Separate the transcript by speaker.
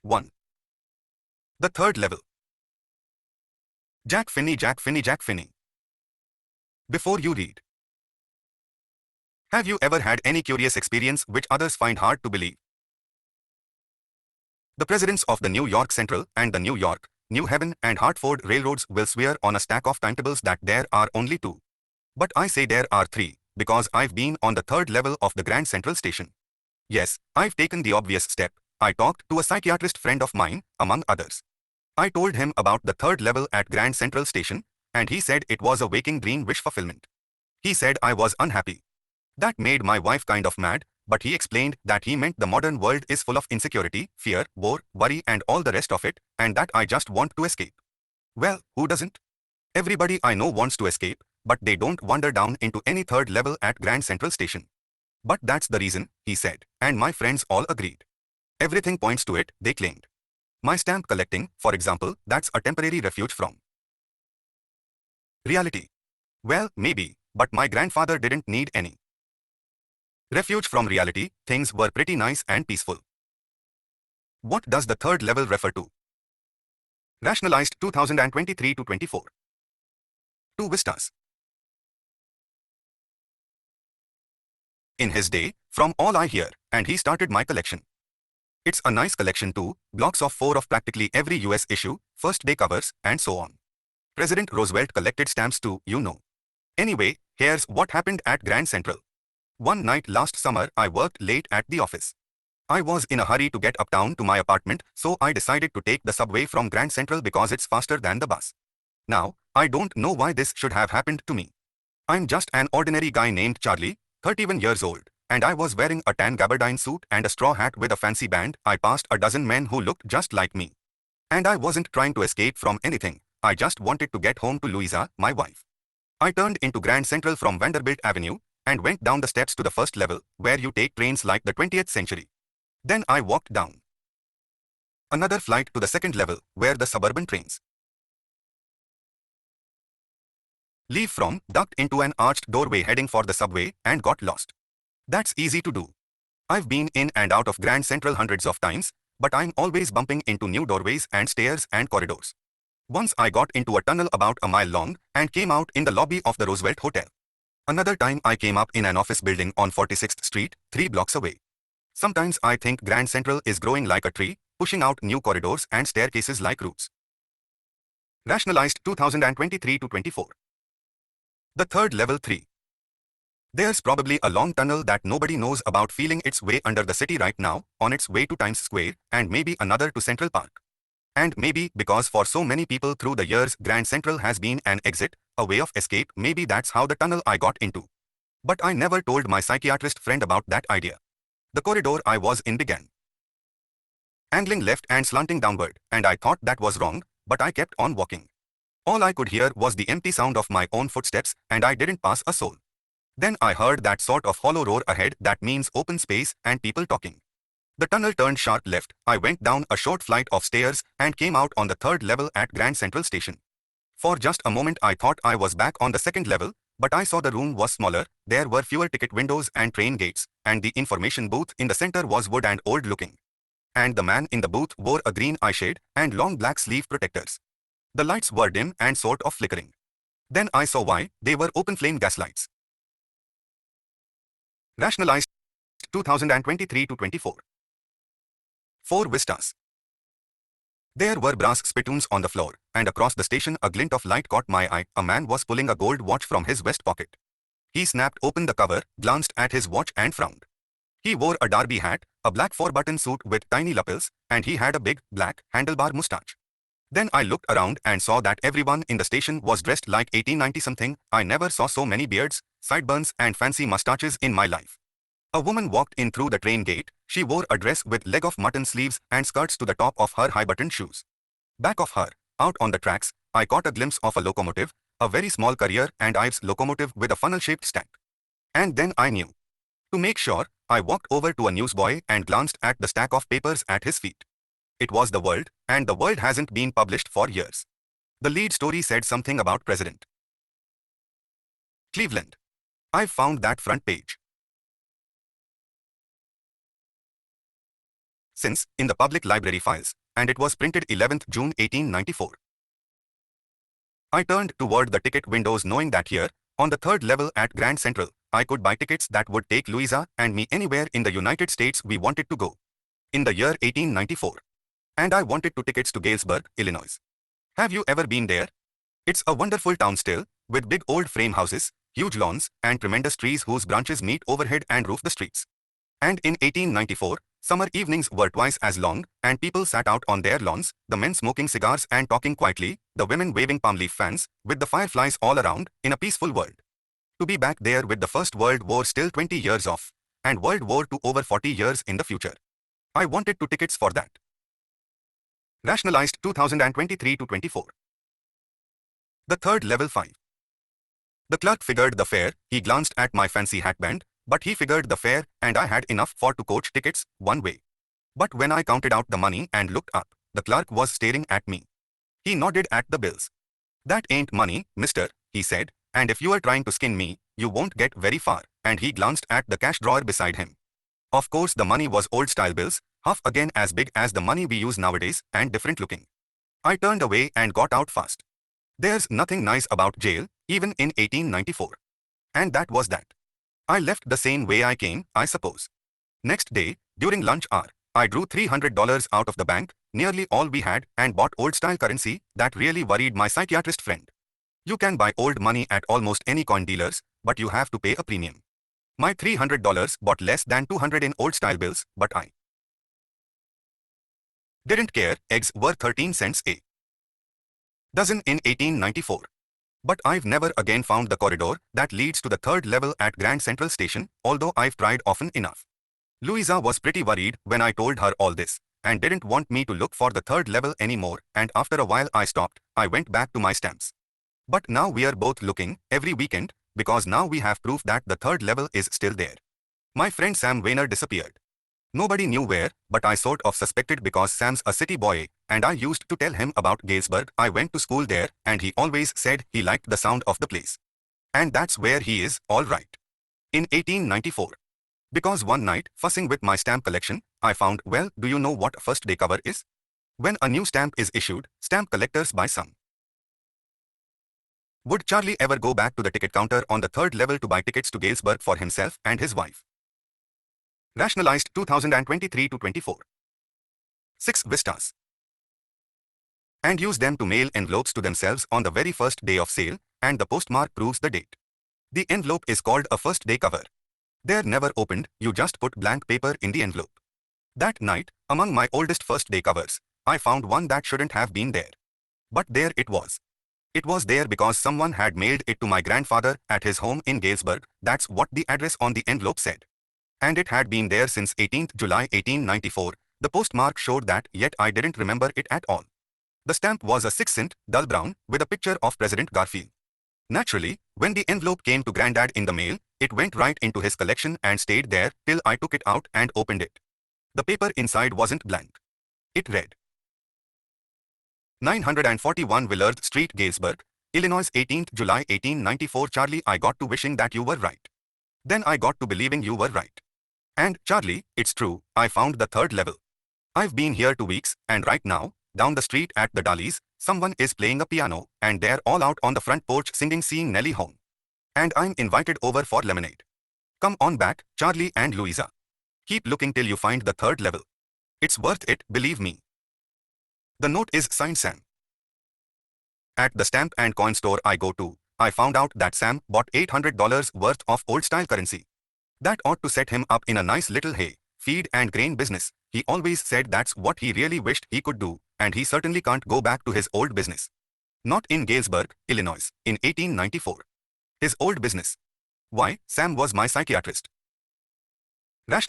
Speaker 1: 1. The third level. Jack Finney, Jack Finney, Jack Finney. Before you read, have you ever had any curious experience which others find hard to believe? The presidents of the New York Central and the New York, New Haven and Hartford railroads will swear on a stack of timetables that there are only 2. But I say there are 3, because I've been on the third level of the Grand Central Station. Yes, I've taken the obvious step. I talked to a psychiatrist friend of mine, among others. I told him about the third level at Grand Central Station, and he said it was a waking dream wish fulfillment. He said I was unhappy. That made my wife kind of mad, but he explained that he meant the modern world is full of insecurity, fear, bore, worry and all the rest of it, and that I just want to escape. Well, who doesn't? Everybody I know wants to escape, but they don't wander down into any third level at Grand Central Station. But that's the reason, he said, and my friends all agreed. Everything points to it, they claimed. My stamp collecting, for example, that's a temporary refuge from reality. Well, maybe, but my grandfather didn't need any refuge from reality. Things were pretty nice and peaceful. What does the third level refer to? Rationalized 2023-24. 2 Vistas. In his day, from all I hear, and he started my collection. It's a nice collection too, blocks of 4 of practically every US issue, first day covers, and so on. President Roosevelt collected stamps too, you know. Anyway, here's what happened at Grand Central. One night last summer, I worked late at the office. I was in a hurry to get uptown to my apartment, so I decided to take the subway from Grand Central because it's faster than the bus. Now, I don't know why this should have happened to me. I'm just an ordinary guy named Charlie, 31 years old, and I was wearing a tan gabardine suit and a straw hat with a fancy band. I passed a dozen men who looked just like me. And I wasn't trying to escape from anything, I just wanted to get home to Louisa, my wife. I turned into Grand Central from Vanderbilt Avenue, and went down the steps to the first level, where you take trains like the 20th century. Then I walked down another flight to the second level, where the suburban trains leave from, ducked into an arched doorway heading for the subway, and got lost. That's easy to do. I've been in and out of Grand Central hundreds of times, but I'm always bumping into new doorways and stairs and corridors. Once I got into a tunnel about a mile long, and came out in the lobby of the Roosevelt Hotel. Another time I came up in an office building on 46th Street, 3 blocks away. Sometimes I think Grand Central is growing like a tree, pushing out new corridors and staircases like roots. Rationalized 2023-24. The third level 3. There's probably a long tunnel that nobody knows about feeling its way under the city right now, on its way to Times Square, and maybe another to Central Park. And maybe because for so many people through the years Grand Central has been an exit, a way of escape, maybe that's how the tunnel I got into. But I never told my psychiatrist friend about that idea. The corridor I was in began angling left and slanting downward, and I thought that was wrong, but I kept on walking. All I could hear was the empty sound of my own footsteps, and I didn't pass a soul. Then I heard that sort of hollow roar ahead that means open space and people talking. The tunnel turned sharp left, I went down a short flight of stairs and came out on the third level at Grand Central Station. For just a moment I thought I was back on the second level, but I saw the room was smaller, there were fewer ticket windows and train gates, and the information booth in the center was wood and old looking. And the man in the booth wore a green eye shade and long black sleeve protectors. The lights were dim and sort of flickering. Then I saw why, they were open flame gas lights. Rationalized 2023-24. 4 Vistas. There were brass spittoons on the floor, and across the station a glint of light caught my eye. A man was pulling a gold watch from his vest pocket. He snapped open the cover, glanced at his watch and frowned. He wore a derby hat, a black 4-button suit with tiny lapels, and he had a big, black, handlebar mustache. Then I looked around and saw that everyone in the station was dressed like 1890-something. I never saw so many beards, sideburns and fancy mustaches in my life. A woman walked in through the train gate. She wore a dress with leg of mutton sleeves and skirts to the top of her high-buttoned shoes. Back of her, out on the tracks, I caught a glimpse of a locomotive, a very small Currier and Ives locomotive with a funnel-shaped stack. And then I knew. To make sure, I walked over to a newsboy and glanced at the stack of papers at his feet. It was the World, and the World hasn't been published for years. The lead story said something about President Cleveland. I found that front page. since, in the public library files, and it was printed 11th June 1894. I turned toward the ticket windows knowing that here, on the third level at Grand Central, I could buy tickets that would take Louisa and me anywhere in the United States we wanted to go. In the year 1894. And I wanted to tickets to Galesburg, Illinois. Have you ever been there? It's a wonderful town still, with big old frame houses, huge lawns, and tremendous trees whose branches meet overhead and roof the streets. And in 1894, summer evenings were twice as long, and people sat out on their lawns, the men smoking cigars and talking quietly, the women waving palm leaf fans, with the fireflies all around, in a peaceful world. To be back there with the First World War still 20 years off, and World War II over 40 years in the future. I wanted two tickets for that. Rationalized 2023 to 24. The third level 5. The clerk figured the fare, he glanced at my fancy hatband, but he figured the fare, and I had enough for two coach tickets, one way. But when I counted out the money and looked up, the clerk was staring at me. He nodded at the bills. That ain't money, mister, he said, and if you are trying to skin me, you won't get very far, and he glanced at the cash drawer beside him. Of course the money was old-style bills, half again as big as the money we use nowadays, and different looking. I turned away and got out fast. There's nothing nice about jail, even in 1894. And that was that. I left the same way I came, I suppose. Next day, during lunch hour, I drew $300 out of the bank, nearly all we had, and bought old-style currency that really worried my psychiatrist friend. You can buy old money at almost any coin dealers, but you have to pay a premium. My $300 bought less than 200 in old-style bills, but I didn't care. Eggs were 13 cents a dozen in 1894. But I've never again found the corridor that leads to the third level at Grand Central Station, although I've tried often enough. Louisa was pretty worried when I told her all this, and didn't want me to look for the third level anymore, and after a while I stopped. I went back to my stamps. But now we are both looking, every weekend, because now we have proof that the third level is still there. My friend Sam Weiner disappeared. Nobody knew where, but I sort of suspected because Sam's a city boy, and I used to tell him about Galesburg. I went to school there, and he always said he liked the sound of the place. And that's where he is, all right. In 1894. Because one night, fussing with my stamp collection, I found, well, do you know what a first day cover is? When a new stamp is issued, stamp collectors buy some. Would Charlie ever go back to the ticket counter on the third level to buy tickets to Galesburg for himself and his wife? Rationalized 2023 to 24. 6 Vistas. And use them to mail envelopes to themselves on the very first day of sale, and the postmark proves the date. The envelope is called a first day cover. They're never opened, you just put blank paper in the envelope. That night, among my oldest first day covers, I found one that shouldn't have been there. But there it was. It was there because someone had mailed it to my grandfather at his home in Galesburg. That's what the address on the envelope said. And it had been there since 18th July 1894. The postmark showed that, yet I didn't remember it at all. The stamp was a 6-cent, dull brown, with a picture of President Garfield. Naturally, when the envelope came to Granddad in the mail, it went right into his collection and stayed there till I took it out and opened it. The paper inside wasn't blank. It read, 941 Willard Street, Galesburg, Illinois, 18th July 1894. Charlie, I got to wishing that you were right. Then I got to believing you were right. And, Charlie, it's true, I found the third level. I've been here 2 weeks, and right now, down the street at the Dollies, someone is playing a piano, and they're all out on the front porch singing Seeing Nellie Home. And I'm invited over for lemonade. Come on back, Charlie and Louisa. Keep looking till you find the third level. It's worth it, believe me. The note is signed Sam. At the stamp and coin store I go to, I found out that Sam bought $800 worth of old-style currency. That ought to set him up in a nice little hay, feed and grain business. He always said that's what he really wished he could do, and he certainly can't go back to his old business. Not in Galesburg, Illinois, in 1894. His old business. Why, Sam was my psychiatrist.